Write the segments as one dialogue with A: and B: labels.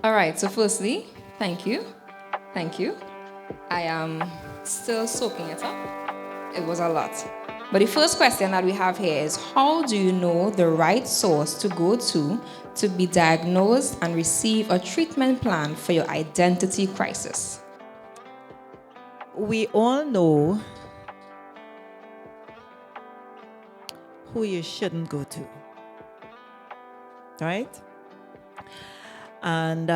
A: All right, so firstly, thank you. Thank you. I am still soaking it up. It was a lot. But the first question that we have here is, how do you know the right source to go to be diagnosed and receive a treatment plan for your identity crisis?
B: We all know who you shouldn't go to, right? And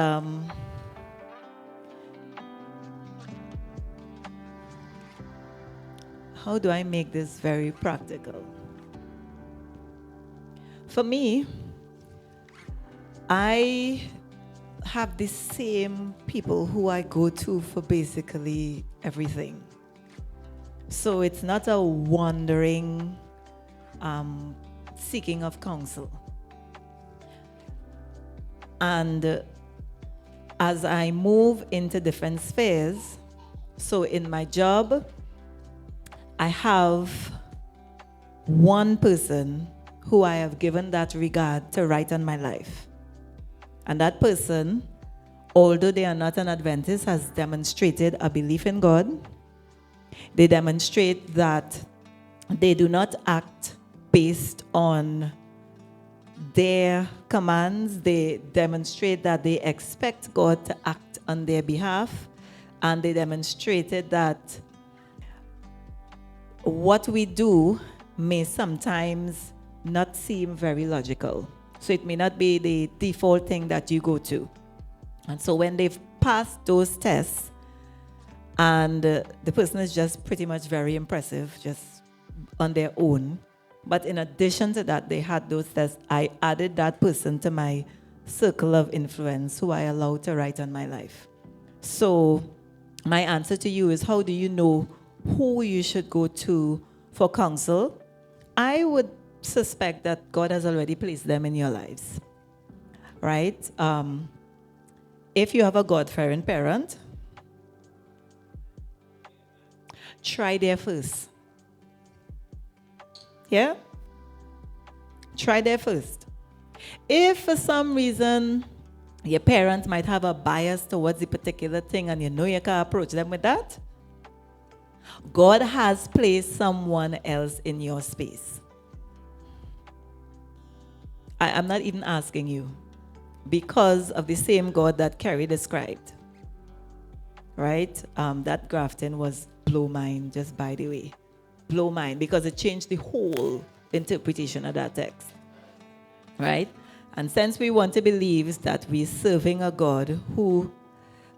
B: how do I make this very practical? For me, I have the same people who I go to for basically everything. So it's not a wandering seeking of counsel. And as I move into different spheres, so in my job, I have one person who I have given that regard to write on my life. And that person, although they are not an Adventist, has demonstrated a belief in God. They demonstrate that they do not act based on their commands. They demonstrate that they expect God to act on their behalf. And they demonstrated that what we do may sometimes not seem very logical. So it may not be the default thing that you go to. And so when they've passed those tests, and the person is just pretty much very impressive, just on their own. But in addition to that, they had those tests. I added that person to my circle of influence who I allow to write on my life. So my answer to you is, how do you know who you should go to for counsel? I would suspect that God has already placed them in your lives, right? If you have a God-fearing parent, try there first. Yeah? Try there first. If for some reason your parents might have a bias towards a particular thing and you know you can approach them with that, God has placed someone else in your space. I'm not even asking you, because of the same God that Kerry described, right? That grafting was blow mind, just by the way. Blow mind, because it changed the whole interpretation of that text, right? And since we want to believe that we're serving a God who,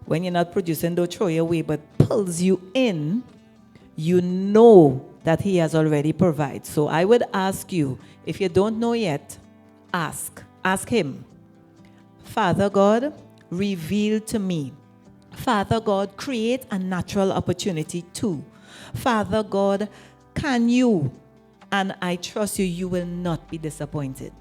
B: when you're not producing, don't throw you away, but pulls you in, you know that he has already provided. So I would ask you, if you don't know yet, ask him. Father God, reveal to me. Father God, create a natural opportunity too. Father God, can you? And I trust you, you will not be disappointed.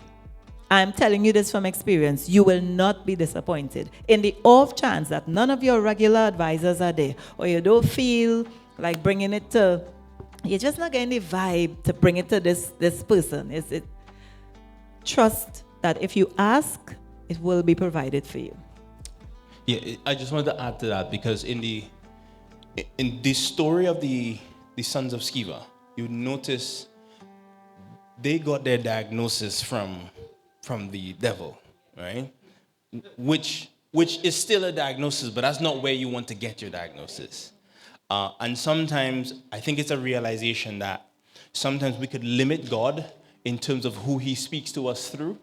B: I'm telling you this from experience. You will not be disappointed. In the off chance that none of your regular advisors are there, or you don't feel like bringing it to, you're just not getting the vibe to bring it to this person. Trust that if you ask, it will be provided for you.
C: Yeah, I just wanted to add to that, because in the story of the sons of Sceva, you notice they got their diagnosis from the devil, right? Which is still a diagnosis, but that's not where you want to get your diagnosis. And sometimes I think it's a realization that sometimes we could limit God in terms of who he speaks to us through.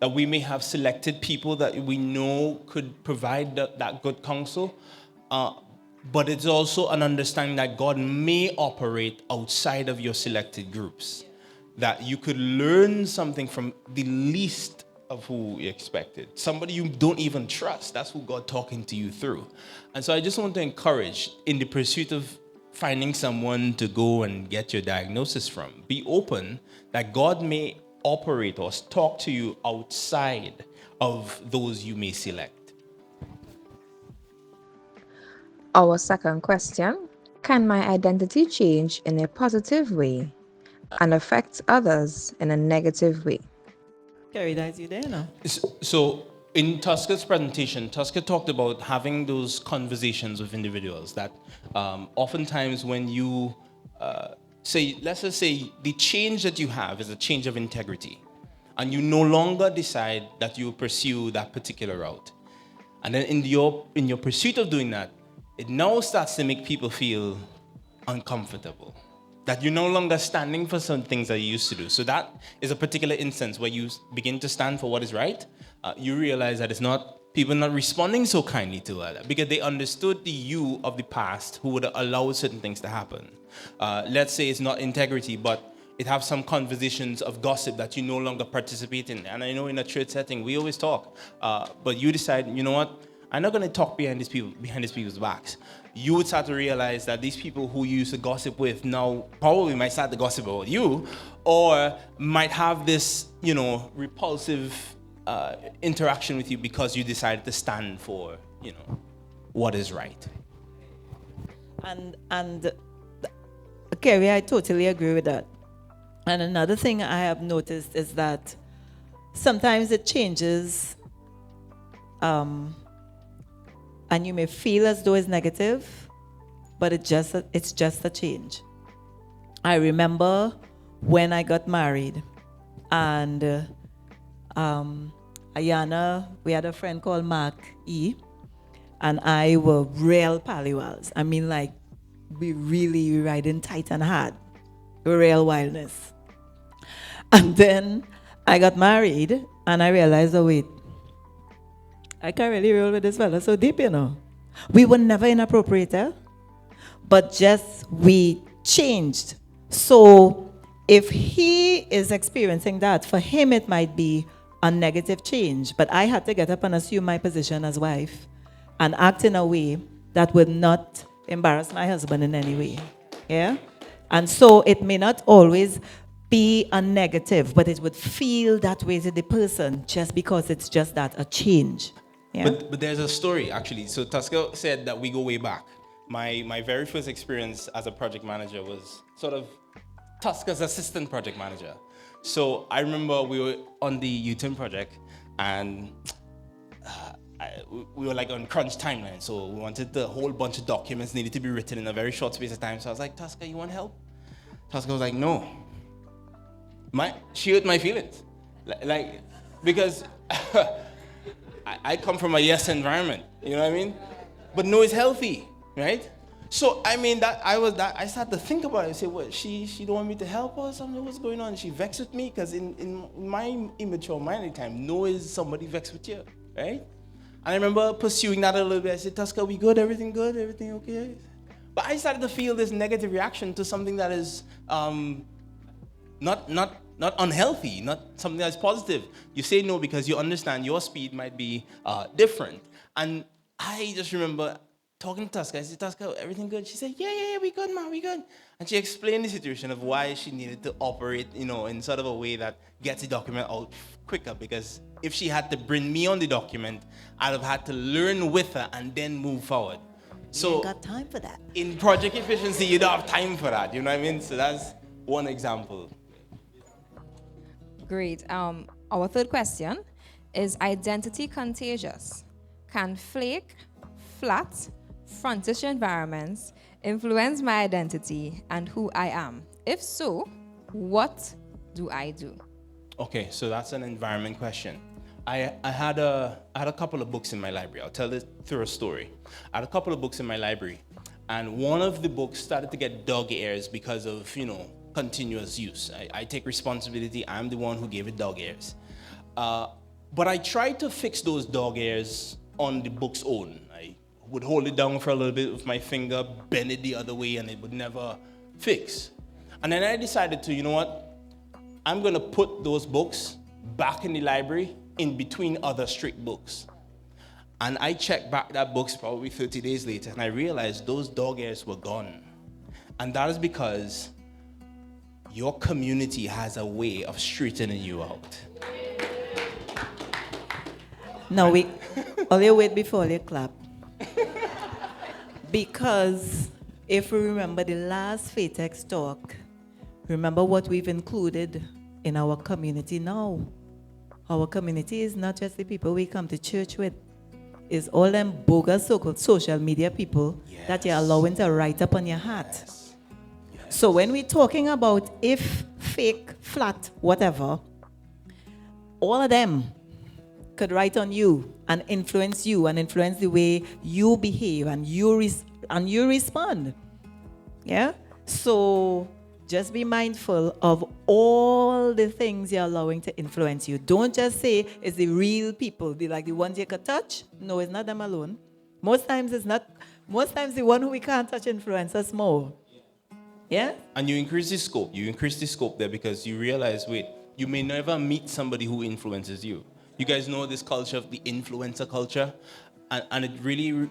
C: That we may have selected people that we know could provide that good counsel. But it's also an understanding that God may operate outside of your selected groups. That you could learn something from the least of who you expected. Somebody you don't even trust. That's who God talking to you through. And so I just want to encourage, in the pursuit of finding someone to go and get your diagnosis from, be open that God may operate or talk to you outside of those you may select.
A: Our second question, can my identity change in a positive way and affect others in a negative way?
B: Kerry, is you there now?
C: So in Tusca's presentation, Tusca talked about having those conversations with individuals that oftentimes when you let's just say the change that you have is a change of integrity, and you no longer decide that you will pursue that particular route. And then in your pursuit of doing that, it now starts to make people feel uncomfortable. That you're no longer standing for some things that you used to do. So that is a particular instance where you begin to stand for what is right. You realize that it's not, people not responding so kindly to that because they understood the you of the past who would allow certain things to happen. Let's say it's not integrity, but it have some conversations of gossip that you no longer participate in. And I know in a church setting, we always talk. But you decide, you know what? I'm not going to talk behind these people's backs. You would start to realize that these people who you used to gossip with now probably might start to gossip about you, or might have this, repulsive interaction with you because you decided to stand for, what is right.
B: And Kerry, I totally agree with that. And another thing I have noticed is that sometimes it changes, and you may feel as though it's negative, but it's just a change. I remember when I got married, and Ayana, we had a friend called Mark E, and I were real pallywals. I mean, like, we really riding tight and hard, real wildness. And then I got married, and I realized, oh wait, I can't really roll with this fella so deep, We were never inappropriate, but just we changed. So if he is experiencing that, for him it might be a negative change. But I had to get up and assume my position as wife and act in a way that would not embarrass my husband in any way. Yeah? And so it may not always be a negative, but it would feel that way to the person just because it's just that, a change. Yeah?
C: But there's a story, actually. So Tusca said that we go way back. My very first experience as a project manager was sort of Tusca's assistant project manager. So I remember we were on the U-turn project, and we were like on crunch timeline. So we wanted the whole bunch of documents needed to be written in a very short space of time. So I was like, Tusca, you want help? Tusca was like, no. She hurt my feelings. Because I come from a yes environment, you know what I mean? But no is healthy, right? So I mean I started to think about it and say, what, she don't want me to help her or something? What's going on? She vexed with me? Because in my immature mind at the time, no is somebody vexed with you, right? And I remember pursuing that a little bit. I said, Tusca, we good? Everything good? Everything okay? But I started to feel this negative reaction to something that is not unhealthy, not something that's positive. You say no because you understand your speed might be different. And I just remember talking to Tusca. I said, Tusca, everything good? She said, yeah, we good, man, we good. And she explained the situation of why she needed to operate, in sort of a way that gets the document out quicker. Because if she had to bring me on the document, I'd have had to learn with her and then move forward.
B: So, you ain't got time for that.
C: In project efficiency, you don't have time for that. You know what I mean? So that's one example.
A: Great. Our third question is identity contagious? Can flake, flat, frontish environments influence my identity and who I am? If so, what do I do?
C: Okay, so that's an environment question. I had a couple of books in my library. I'll tell it through a story. I had a couple of books in my library, and one of the books started to get dog ears because of, continuous use. I take responsibility. I'm the one who gave it dog ears. But I tried to fix those dog ears on the book's own. I would hold it down for a little bit with my finger, bend it the other way, and it would never fix. And then I decided to, you know what? I'm going to put those books back in the library in between other strict books. And I checked back that books probably 30 days later, and I realized those dog ears were gone. And that is because your community has a way of straightening you out.
B: No, all you wait before you clap. Because if we remember the last Faithx talk, remember what we've included in our community now. our community is not just the people we come to church with. It's all them bogus so-called social media people that you're allowing to write up on your hat.
C: Yes.
B: So when we're talking about if, fake, flat, whatever, all of them could write on you and influence the way you behave and you respond. Yeah? So just be mindful of all the things you're allowing to influence you. Don't just say it's the real people, like the ones you can touch. No, it's not them alone. Most times it's not. Most times the one who we can't touch influence us more. Yeah?
C: And you increase the scope. You increase the scope there because you realize, wait, you may never meet somebody who influences you. You guys know this culture of the influencer culture, and it really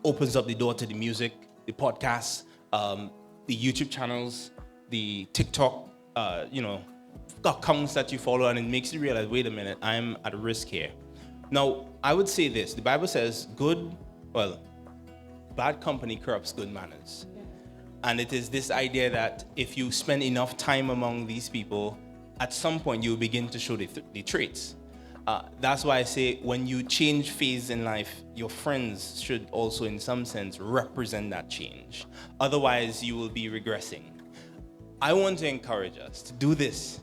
C: opens up the door to the music, the podcasts, the YouTube channels, the TikTok, accounts that you follow, and it makes you realize, wait a minute, I'm at risk here. Now, I would say this. The Bible says bad company corrupts good manners. And it is this idea that if you spend enough time among these people, at some point you begin to show the traits. That's why I say when you change phase in life, your friends should also in some sense represent that change. Otherwise, you will be regressing. I want to encourage us to do this.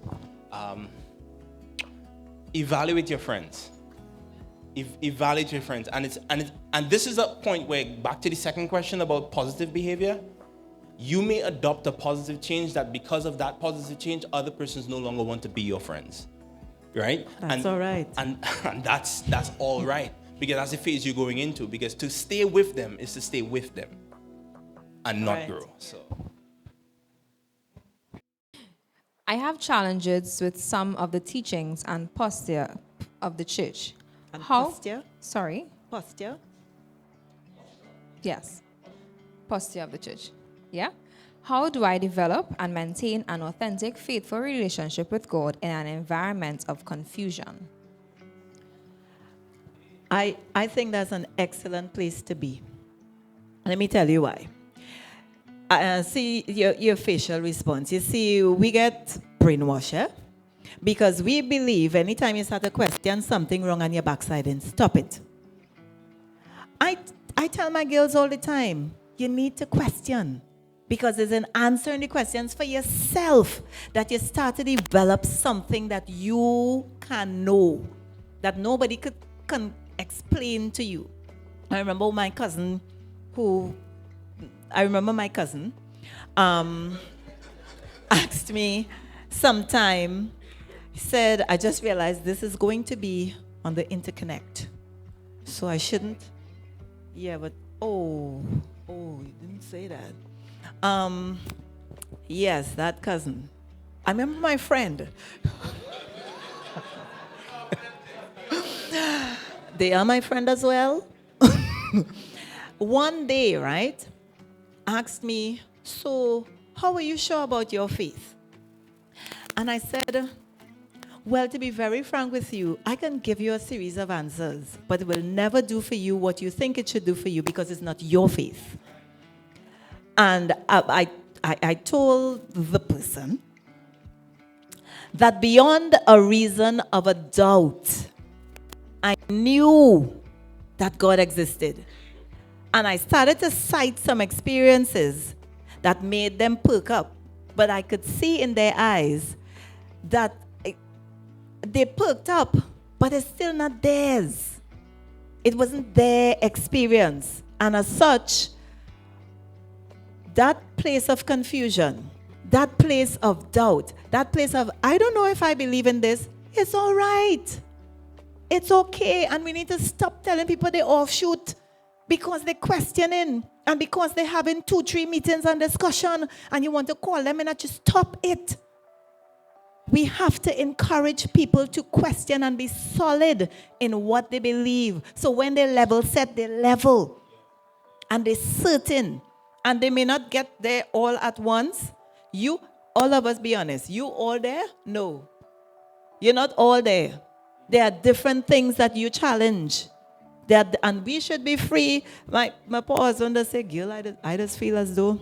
C: Evaluate your friends. Evaluate your friends. And this is a point where, back to the second question about positive behavior, you may adopt a positive change that because of that positive change, other persons no longer want to be your friends. Right?
B: That's all right.
C: And that's all right. Because that's the phase you're going into. Because to stay with them is to stay with them and not grow. So
A: I have challenges with some of the teachings and posture of the church.
B: And posture?
A: Sorry.
B: Posture?
A: Yes. Posture of the church. Yeah? How do I develop and maintain an authentic, faithful relationship with God in an environment of confusion?
B: I think that's an excellent place to be. Let me tell you why. See your facial response. You see, we get brainwashed because we believe anytime you start to question something wrong on your backside, and stop it. I tell my girls all the time, you need to question. Because there's an answer in the questions for yourself that you start to develop something that you can know, that nobody can explain to you. I remember my cousin asked me sometime, he said, I just realized this is going to be on the interconnect. So I shouldn't, you didn't say that. Yes, that cousin. I remember my friend. They are my friend as well. One day, right, asked me, so how are you sure about your faith? And I said, well, to be very frank with you, I can give you a series of answers, but it will never do for you what you think it should do for you because it's not your faith. And I told the person that beyond a reason of a doubt, I knew that God existed. And I started to cite some experiences that made them perk up. But I could see in their eyes that they perked up, but it's still not theirs. It wasn't their experience. And as such, that place of confusion, that place of doubt, that place of, I don't know if I believe in this, it's all right. It's okay. And we need to stop telling people they offshoot because they're questioning and because they're having 2-3 meetings and discussion and you want to call them and just stop it. We have to encourage people to question and be solid in what they believe. So when they level set, they level and they're certain. And they may not get there all at once. All of us, be honest. You all there? No. You're not all there. There are different things that you challenge. And we should be free. My poor husband does say, Gil, I just feel as though,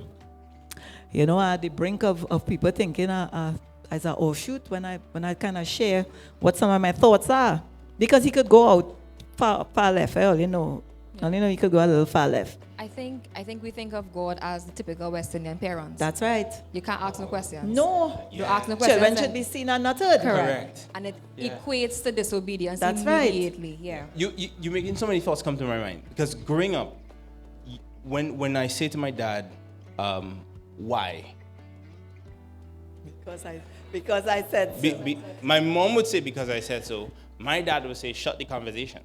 B: at the brink of people thinking I as an offshoot when I kind of share what some of my thoughts are, because he could go out far left. I only know he could go a little far left.
A: I think we think of God as the typical West Indian parents.
B: That's right.
A: You can't ask no questions.
B: No.
A: You ask no questions.
B: Children should be seen and not heard.
A: Correct. And it equates to disobedience.
B: That's
A: immediately.
B: right.
A: Yeah.
C: You're making so many thoughts come to my mind, because growing up, when I say to my dad, why?
B: Because I said so.
C: My mom would say because I said so. My dad would say shut the conversation.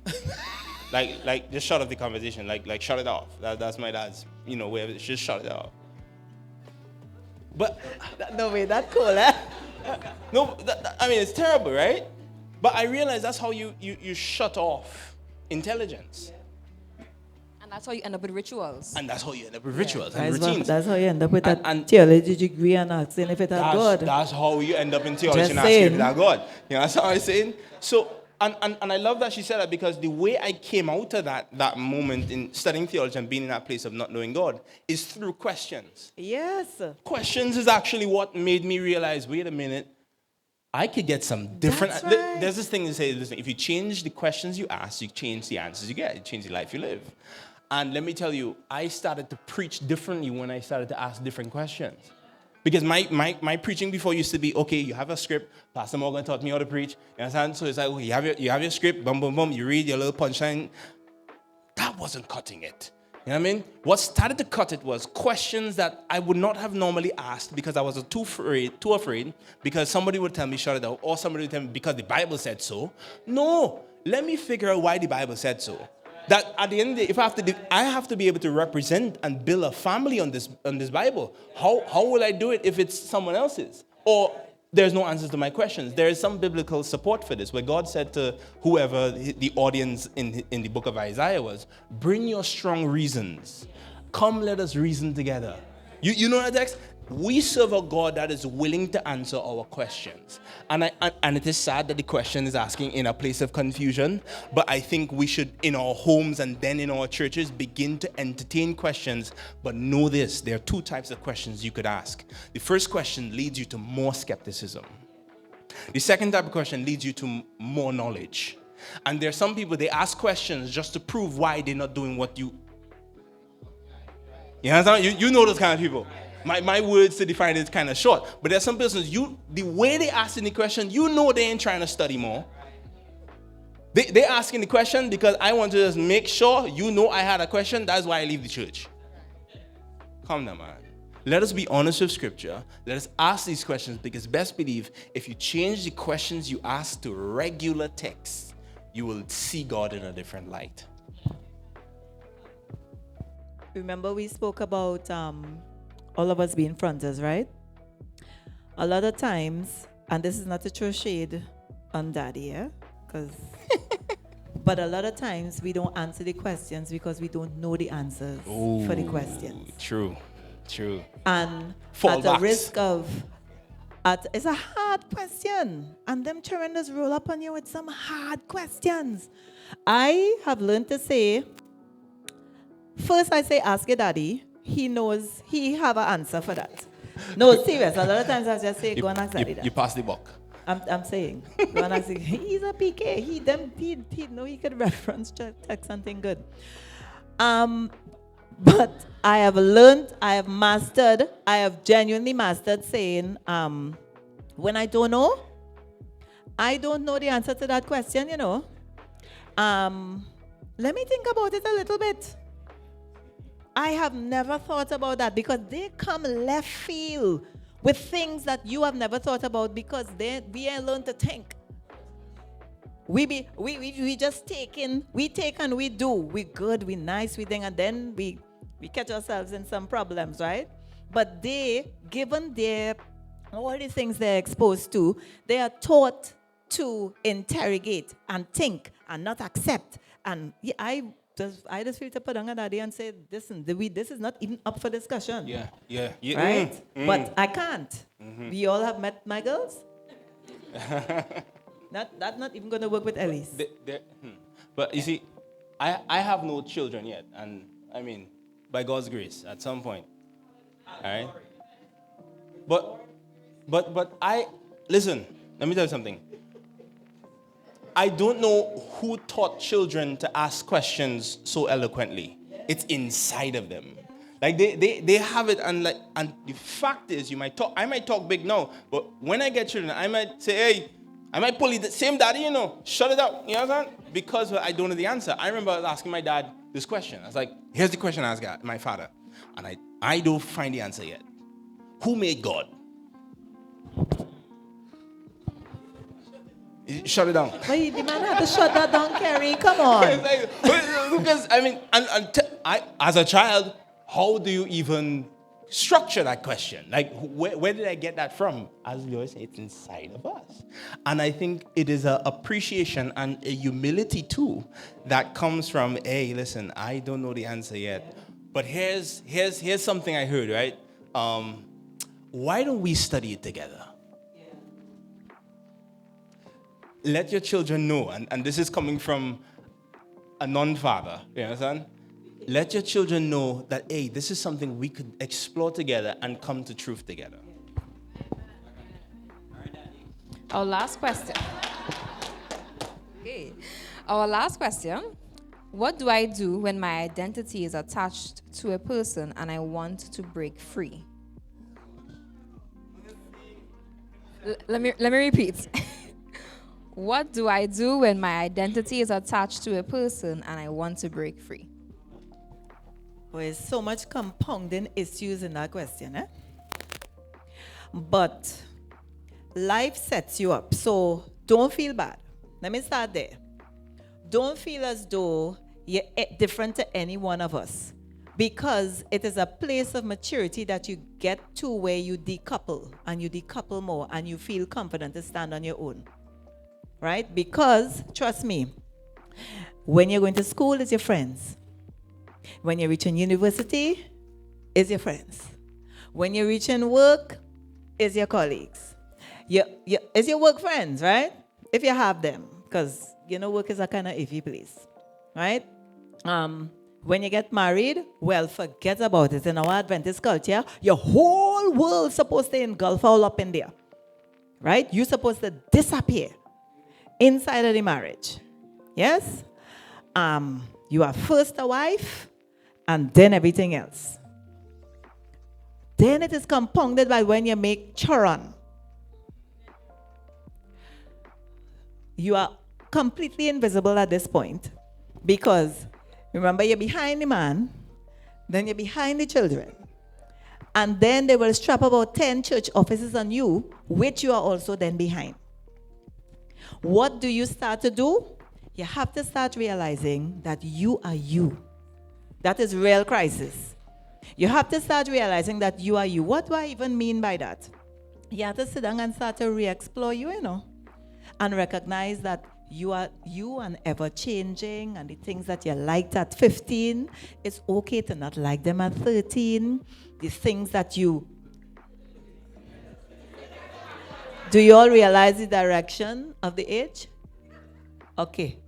C: like just shut off the conversation. Like shut it off. That's my dad's way of it. Just shut it off. But
B: no way, that's cool, eh?
C: no, I mean it's terrible, right? But I realize that's how you shut off intelligence.
A: And that's how you end up with rituals.
C: And that's how you end up with rituals and routines.
B: That's how you end up with that theology degree and asking if it's God.
C: That's how you end up in theology
B: Just
C: and asking if
B: saying.
C: it's God. That's how I'm saying. So, and I love that she said that, because the way I came out of that moment in studying theology and being in that place of not knowing God is through questions.
B: Yes.
C: Questions is actually what made me realize, wait a minute, I could get some different.
B: That's right.
C: There's this thing to say, listen, if you change the questions you ask, you change the answers you get. You change the life you live. And let me tell you, I started to preach differently when I started to ask different questions. Because my preaching before used to be, okay, you have a script, Pastor Morgan taught me how to preach. You understand? So it's like, okay, you have your script, boom, boom, boom, you read your little punchline. That wasn't cutting it. You know what I mean? What started to cut it was questions that I would not have normally asked because I was too afraid, because somebody would tell me shut it out, or somebody would tell me because the Bible said so. No, let me figure out why the Bible said so. That at the end of the day, I have to be able to represent and build a family on this Bible. How will I do it if it's someone else's? Or there's no answers to my questions. There is some biblical support for this, where God said to whoever the audience in the book of Isaiah was, bring your strong reasons. Come, let us reason together. You know that text? We serve a God that is willing to answer our questions. And it is sad that the question is asking in a place of confusion, but I think we should, in our homes and then in our churches, begin to entertain questions. But know this, there are two types of questions you could ask. The first question leads you to more skepticism. The second type of question leads you to more knowledge. And there are some people, they ask questions just to prove why they're not doing what you understand? You know those kind of people. My words to define it is kind of short. But there's some persons, the way they ask the question, they ain't trying to study more. They asking the question because I want to just make sure I had a question. That's why I leave the church. Come down, man. Let us be honest with Scripture. Let us ask these questions, because best believe if you change the questions you ask to regular texts, you will see God in a different light.
B: Remember we spoke about all of us being fronters, right? A lot of times, and this is not to throw shade on Daddy, yeah? But a lot of times we don't answer the questions because we don't know the answers for the questions.
C: True.
B: And
C: Fallbacks.
B: at the risk of, it's a hard question. And them children just roll up on you with some hard questions. I have learned to say, first I say, ask your daddy. He knows, he have an answer for that. No, serious. A lot of times I just say, go and ask daddy that.
C: You pass the buck.
B: I'm saying, go and ask him. He's a PK. He know he could reference text something good. But I have learned, I have genuinely mastered saying, when I don't know the answer to that question, let me think about it a little bit. I have never thought about that, because they come left field with things that you have never thought about, because we ain't learned to think. We just take and we do. We good, we nice, we think, and then we catch ourselves in some problems, right? But given all the things they're exposed to, they are taught to interrogate and think and not accept. And I just feel to put on a daddy and say, listen, this is not even up for discussion.
C: Yeah.
B: Right? But I can't. Mm-hmm. We all have met my girls. That's not even going to work with Ellis.
C: But you see, I have no children yet. And I mean, by God's grace, at some point. All right? But Listen, let me tell you something. I don't know who taught children to ask questions so eloquently. It's inside of them. Like they have it, and the fact is, I might talk big now, but when I get children, I might say, hey, I might pull the same daddy, shut it up, you know what I'm saying? Because I don't know the answer. I remember I was asking my dad this question. I was like, here's the question I asked my father, and I don't find the answer yet. Who made God? Shut it down.
B: Wait, the man had to shut that down, Kerry. Come on.
C: Because, I mean, as a child, how do you even structure that question? Like, where did I get that from? As we always say, it's inside of us. And I think it is an appreciation and a humility, too, that comes from, hey, listen, I don't know the answer yet. But here's something I heard, right? Why don't we study it together? Let your children know, and this is coming from a non-father, you understand? Let your children know that, hey, this is something we could explore together and come to truth together.
A: Our last question. Okay. Our last question. What do I do when my identity is attached to a person and I want to break free? Let me repeat. What do I do when my identity is attached to a person and I want to break free?
B: Well, there's so much compounding issues in that question, eh? But life sets you up, so don't feel bad. Let me start there. Don't feel as though you're different to any one of us, because it is a place of maturity that you get to where you decouple, and you decouple more, and you feel confident to stand on your own. Right? Because, trust me, when you're going to school, it's your friends. When you're reaching university, it's your friends. When you're reaching work, it's your colleagues. It's your work friends, right? If you have them. Because, work is a kind of iffy place. Right? When you get married, well, forget about it. In our Adventist culture, your whole world's supposed to engulf all up in there. Right? You're supposed to disappear inside of the marriage. Yes? You are first a wife, and then everything else. Then it is compounded by when you make children. You are completely invisible at this point, because remember, you're behind the man, then you're behind the children, and then they will strap about 10 church offices on you, which you are also then behind. What do you start to do? You have to start realizing that you are you. That is real crisis. You have to start realizing that you are you. What do I even mean by that? You have to sit down and start to re-explore you, and recognize that you are you and ever-changing, and the things that you liked at 15, it's okay to not like them at 13. The things that you... Do you all realize the direction of the age? Okay.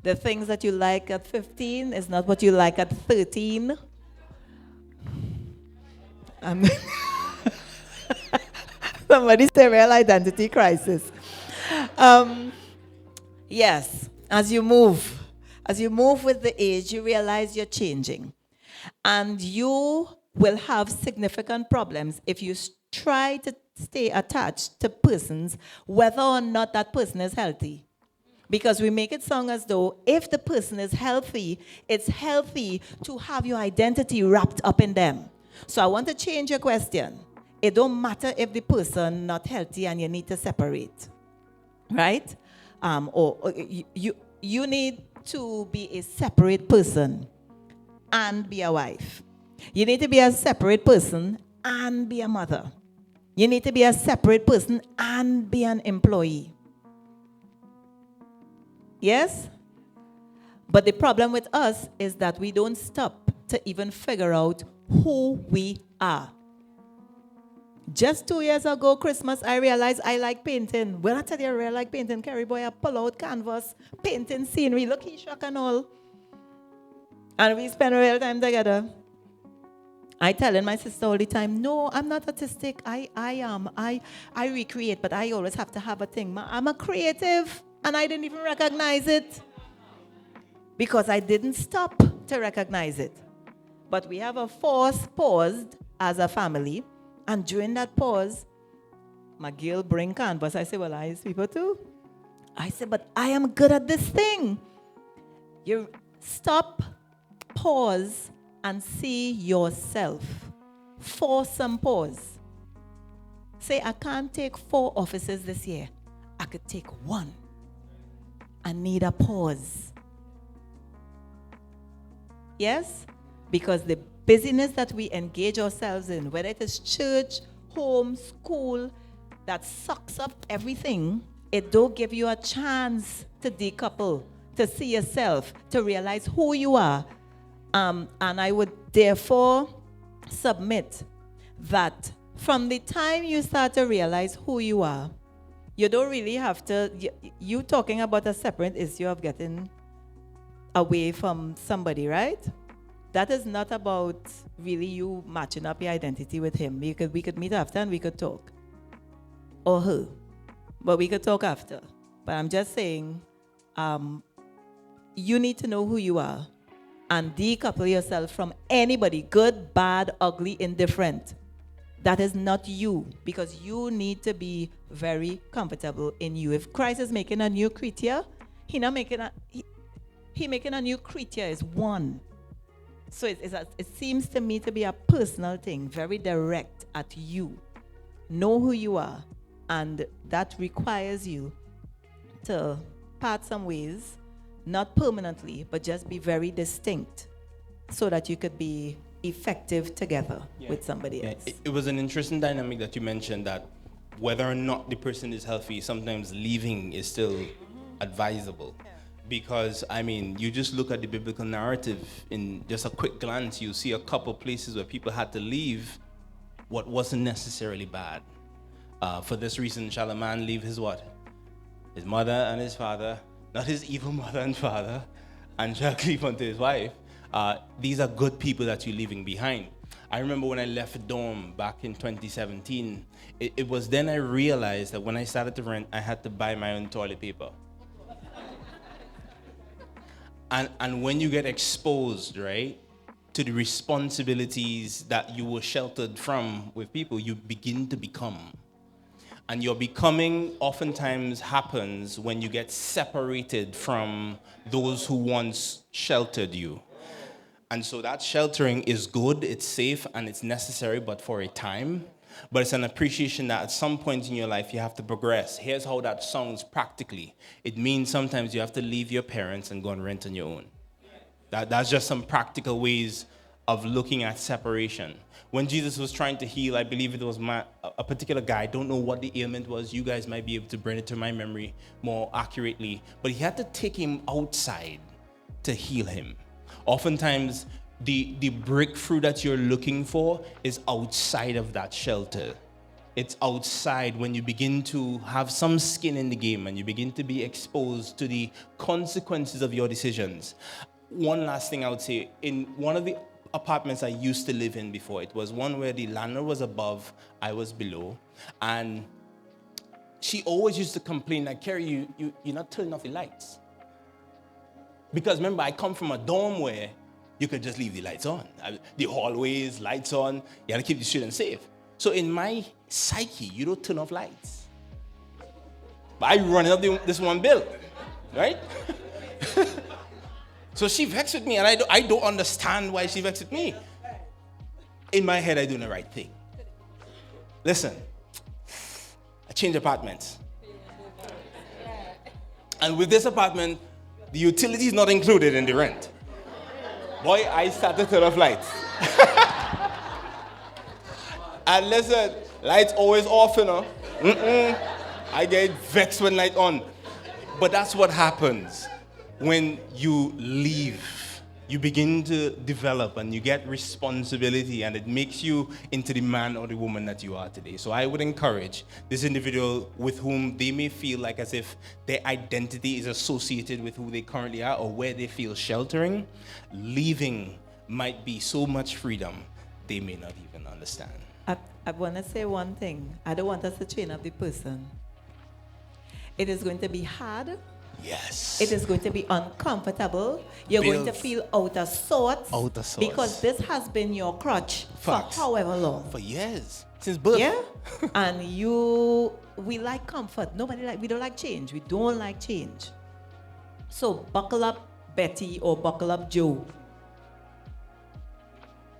B: The things that you like at 15 is not what you like at 13. Somebody say real identity crisis. Yes, as you move with the age, you realize you're changing. And you will have significant problems if you try to stay attached to persons, whether or not that person is healthy. Because we make it sound as though if the person is healthy, it's healthy to have your identity wrapped up in them. So I want to change your question. It don't matter if the person not healthy and you need to separate, right? Or you need to be a separate person and be a wife. You need to be a separate person and be a mother. You need to be a separate person and be an employee. Yes? But the problem with us is that we don't stop to even figure out who we are. Just 2 years ago, Christmas, I realized I like painting. When I tell you I really like painting, Carrie boy, I pull out canvas, painting scenery, lucky shock and all. And we spend real time together. I telling my sister all the time, no, I'm not autistic. I recreate, but I always have to have a thing. I'm a creative, and I didn't even recognize it because I didn't stop to recognize it. But we have a forced pause as a family, and during that pause, my girl bring canvas. I say, well, I use people too. I say, but I am good at this thing. You stop, pause, and see yourself. Force some pause. Say, I can't take 4 offices this year. I could take 1. I need a pause. Yes? Because the busyness that we engage ourselves in, whether it is church, home, school, that sucks up everything, it don't give you a chance to decouple, to see yourself, to realize who you are. And I would therefore submit that from the time you start to realize who you are, you don't really have to, you talking about a separate issue of getting away from somebody, right? That is not about really you matching up your identity with him. We could meet after and we could talk. Or her. But we could talk after. But I'm just saying, you need to know who you are and decouple yourself from anybody, good, bad, ugly, indifferent. That is not you, because you need to be very comfortable in you. If Christ is making a new creature, he making a new creature is one. So it seems to me to be a personal thing, very direct at you. Know who you are, and that requires you to part some ways, not permanently, but just be very distinct so that you could be effective together with somebody else.
C: It was an interesting dynamic that you mentioned, that whether or not the person is healthy, sometimes leaving is still advisable. Because, I mean, you just look at the biblical narrative in just a quick glance, you see a couple places where people had to leave what wasn't necessarily bad. For this reason, shall a man leave his what? His mother and his father, not his evil mother and father, and shall cleave unto his wife. These are good people that you're leaving behind. I remember when I left dorm back in 2017, it was then I realized that when I started to rent, I had to buy my own toilet paper. And when you get exposed, right, to the responsibilities that you were sheltered from with people, you begin to become. And your becoming oftentimes happens when you get separated from those who once sheltered you. And so that sheltering is good, it's safe, and it's necessary, but for a time. But it's an appreciation that at some point in your life, you have to progress. Here's how that sounds practically. It means sometimes you have to leave your parents and go and rent on your own. That's just some practical ways of looking at separation. When Jesus was trying to heal, I believe it was a particular guy. I don't know what the ailment was. You guys might be able to bring it to my memory more accurately. But he had to take him outside to heal him. Oftentimes, the breakthrough that you're looking for is outside of that shelter. It's outside when you begin to have some skin in the game and you begin to be exposed to the consequences of your decisions. One last thing I would say, in one of the apartments I used to live in before, it was one where the landlord was above, I was below, and she always used to complain, like, Kerry, you're not turning off the lights. Because remember, I come from a dorm where you could just leave the lights on. The hallways, lights on, you gotta keep the students safe. So in my psyche, you don't turn off lights. But I running up this one bill, right? So she vexed with me, and I don't understand why she vexed with me. In my head, I do the right thing. Listen, I changed apartments. And with this apartment, the utility is not included in the rent. Boy, I started to turn off lights. And listen, lights always off, you know. I get vexed when light on. But that's what happens when you leave. You begin to develop and you get responsibility, and it makes you into the man or the woman that you are today. So I would encourage this individual with whom they may feel like as if their identity is associated with who they currently are or where they feel sheltering. Leaving might be so much freedom they may not even understand.
B: I want to say one thing. I don't want us to train up the person. It is going to be hard.
C: Yes.
B: It is going to be uncomfortable. You're going to feel out of sorts.
C: Out of sorts.
B: Because this has been your crutch
C: Facts.
B: for however long.
C: For years. Since birth.
B: Yeah? And we like comfort. We don't like change. We don't like change. So buckle up, Betty, or buckle up, Joe.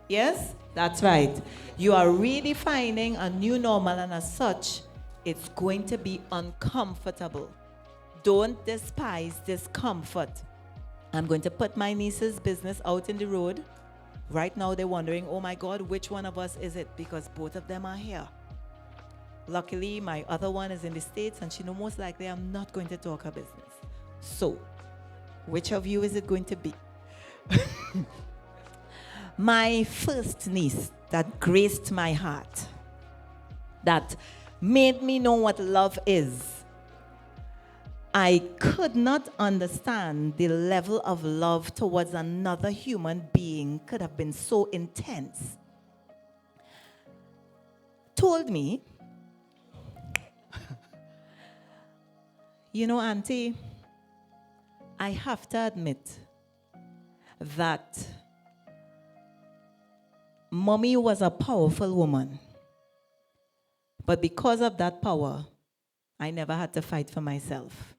B: Yes? That's right. You are redefining a new normal, and as such, it's going to be uncomfortable. Don't despise discomfort. I'm going to put my niece's business out in the road. Right now, they're wondering, oh my God, which one of us is it? Because both of them are here. Luckily, my other one is in the States, and she knows most likely I'm not going to talk her business. So, which of you is it going to be? My first niece that graced my heart, that made me know what love is. I could not understand the level of love towards another human being could have been so intense. Told me, you know, Auntie, I have to admit that Mommy was a powerful woman. But because of that power, I never had to fight for myself.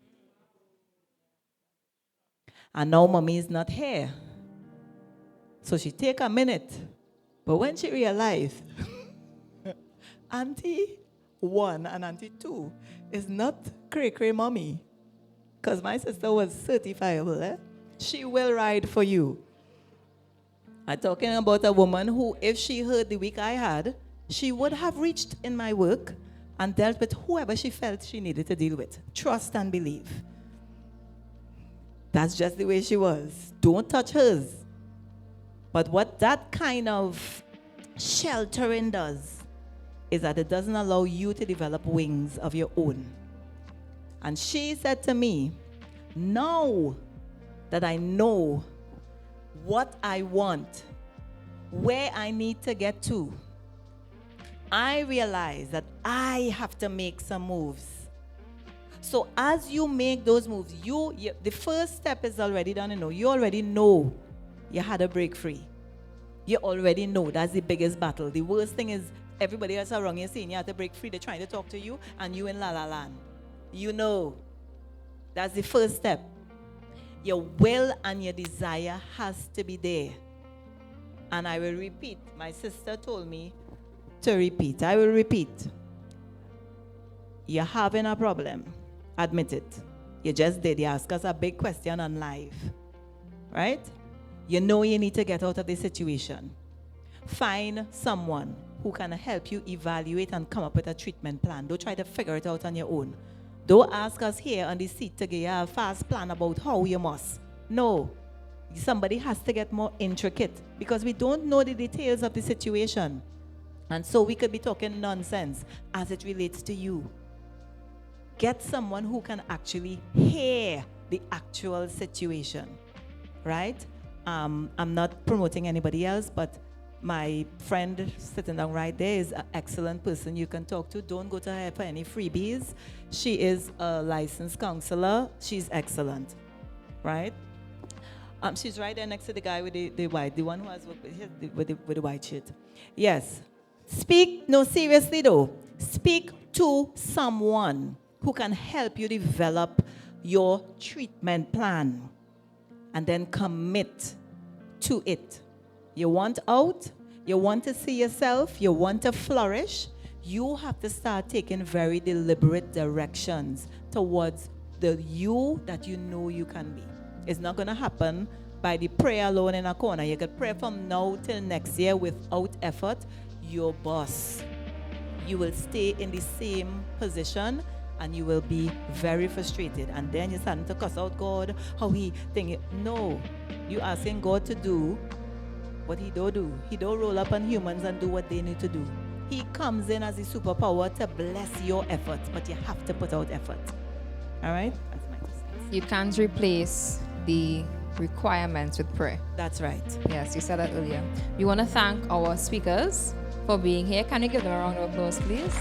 B: And now Mommy is not here. So she take a minute. But when she realized, Auntie 1 and Auntie 2 is not cray-cray Mommy. Because my sister was certifiable. Eh? She will ride for you. I'm talking about a woman who, if she heard the week I had, she would have reached in my work and dealt with whoever she felt she needed to deal with. Trust and believe. That's just the way she was. Don't touch hers. But what that kind of sheltering does is that it doesn't allow you to develop wings of your own. And she said to me, now that I know what I want, where I need to get to, I realize that I have to make some moves. So as you make those moves, the first step is already done. You already know you had to break free. You already know that's the biggest battle. The worst thing is everybody else around you saying you have to break free. They're trying to talk to you and you in la la land. You know. That's the first step. Your will and your desire has to be there. And I will repeat. My sister told me to repeat. I will repeat. You're having a problem. Admit it. You just did. You asked us a big question on live. Right? You know you need to get out of this situation. Find someone who can help you evaluate and come up with a treatment plan. Don't try to figure it out on your own. Don't ask us here on the seat to get a fast plan about how you must. No. Somebody has to get more intricate because we don't know the details of the situation. And so we could be talking nonsense as it relates to you. Get someone who can actually hear the actual situation. Right? I'm not promoting anybody else, but my friend sitting down right there is an excellent person you can talk to. Don't go to her for any freebies. She is a licensed counselor. She's excellent, right? She's right there next to the guy with the white, the one who has with the white shirt. Yes. Seriously though, speak to someone who can help you develop your treatment plan and then commit to it. You want out, you want to see yourself, you want to flourish, you have to start taking very deliberate directions towards the you that you know you can be. It's not going to happen by the prayer alone in a corner. You can pray from now till next year without effort. Your boss. You will stay in the same position and you will be very frustrated. And then you're starting to cuss out God, how he think it. No, you're asking God to do what he don't do. He don't roll up on humans and do what they need to do. He comes in as a superpower to bless your efforts, but you have to put out effort. All right? That's my 2 cents.
A: You can't replace the requirements with prayer.
B: That's right.
A: Yes, you said that earlier. We want to thank our speakers for being here. Can you give them a round of applause, please?